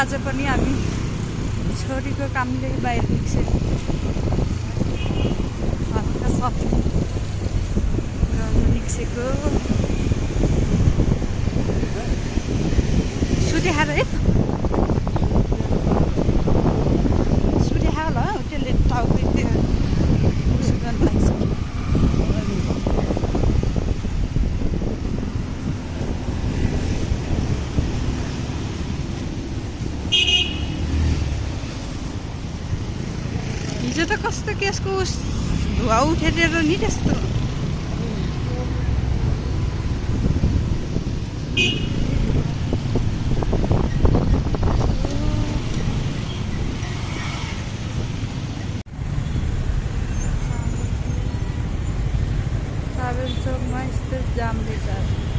आज पनि हामी छोरीको कामले बाहिर निस्केको हल्का सपिङ गर्न निस्केको सुते खाएर है सुते खा होला त्यसले टाउको त्यो उसो गर्न लागिसक्यो हिजो त कस्तो केसको धुवा उठेर नि त्यस्तो साबेल चोकमा यस्तो जाम रहेछ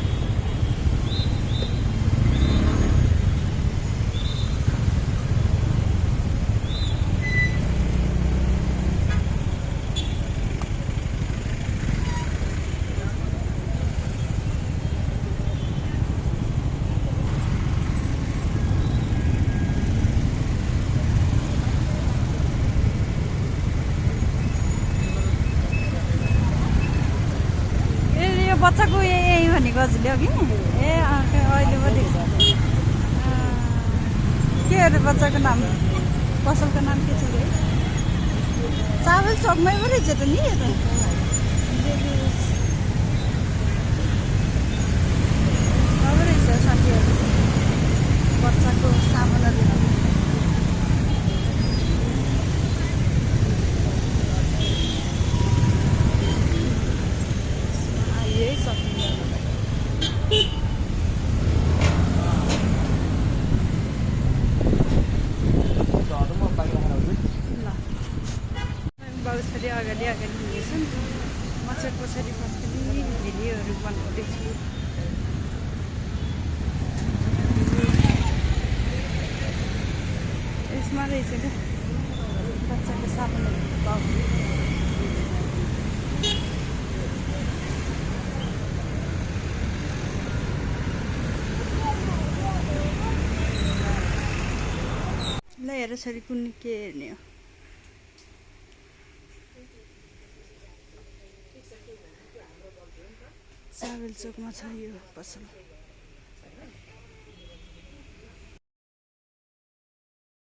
बच्चाको यही भनेको हजुरले अघि ए अहिले पो के अरे बच्चाको नाम पसलको नाम के छ अरे साबेल चोकमै पो रहेछ त नि यो त राम्रो रहेछ साथीहरू बच्चाको सामानहरू बाबुछोरी अगाडि हिँड्दैछन् म चाहिँ पछाडि पछाडि भिडियोहरू बनाउँदैछु यसमा रहेछ क्या बच्चाको सामानहरू पाउने ल हेर छोरी कुन के हेर्ने हो साबेल चोकमा छ यो पसल